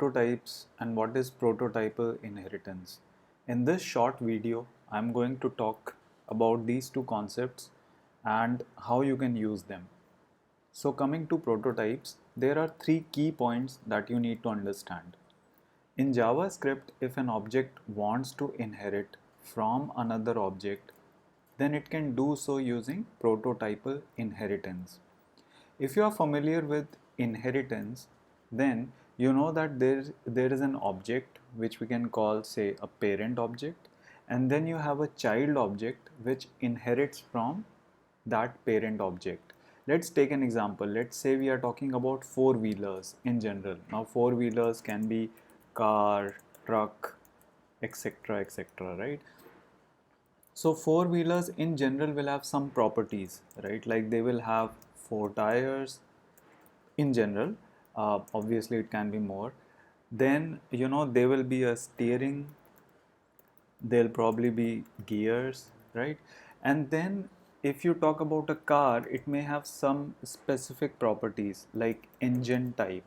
prototypes and what is prototypal inheritance. In this short video, I'm going to talk about these two concepts and how you can use them. So coming to prototypes, there are three key points that you need to understand. In JavaScript, if an object wants to inherit from another object, then it can do so using prototypal inheritance. If you are familiar with inheritance, then you know that there is an object which we can call, say, a parent object, and then you have a child object which inherits from that parent object. Let's take an example. Let's say we are talking about four-wheelers in general. Now, four-wheelers can be car, truck, etc., etc., right? So four-wheelers in general will have some properties, right? Like they will have four tires in general. Obviously, it can be more. Then, there will be a steering, there'll probably be gears, right? And then if you talk about a car, it may have some specific properties like engine type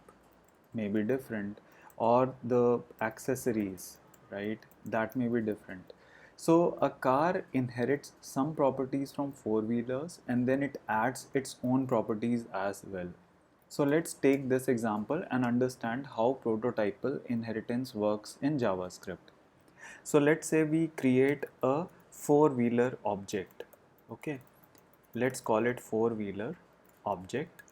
may be different, or the accessories, right, that may be different. So a car inherits some properties from four-wheelers and then it adds its own properties as well. So let's take this example and understand how prototypal inheritance works in JavaScript. So let's say we create a four-wheeler object. Okay, let's call it four-wheeler object,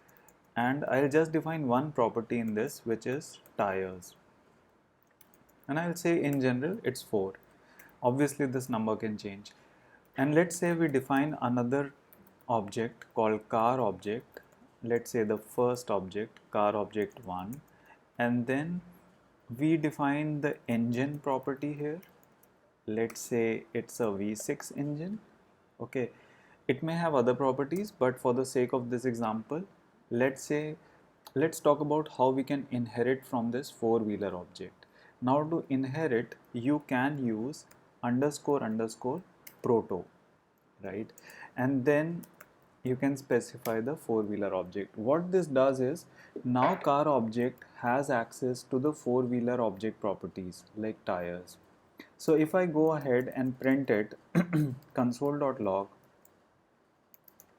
and I'll just define one property in this, which is tires, and I'll say in general it's 4. Obviously this number can change. And let's say we define another object called car object. Let's say the first object, car object 1, and then we define the engine property here. Let's say it's a V6 engine. Okay, it may have other properties, but for the sake of this example, let's talk about how we can inherit from this four-wheeler object. Now to inherit, you can use underscore underscore proto, right? And then you can specify the four-wheeler object. What this does is, now car object has access to the four-wheeler object properties like tires. So if I go ahead and print it, console.log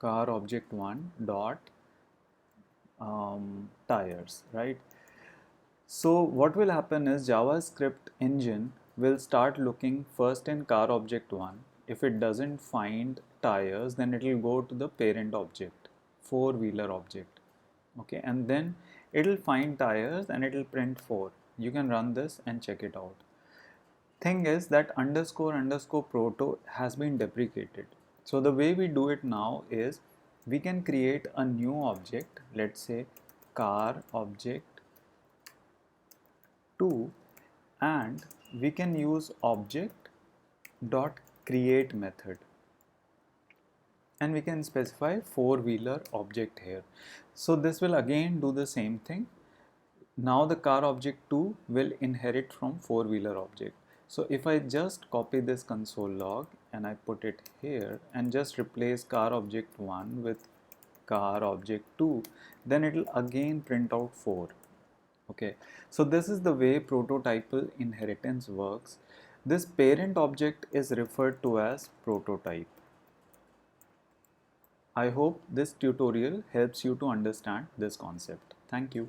car object 1 dot tires, right? So what will happen is JavaScript engine will start looking first in car object 1. If it doesn't find tires, then it will go to the parent object, four-wheeler object. Okay, and then it will find tires and it will print 4. You can run this and check it out. Thing is that underscore underscore proto has been deprecated. So the way we do it now is we can create a new object, let's say car object 2, and we can use object dot create method, and we can specify four-wheeler object here. So this will again do the same thing. Now the car object 2 will inherit from four-wheeler object. So if I just copy this console log and I put it here and just replace car object 1 with car object 2, then it will again print out 4. Okay, so this is the way prototypal inheritance works. This parent object is referred to as prototype. I hope this tutorial helps you to understand this concept. Thank you.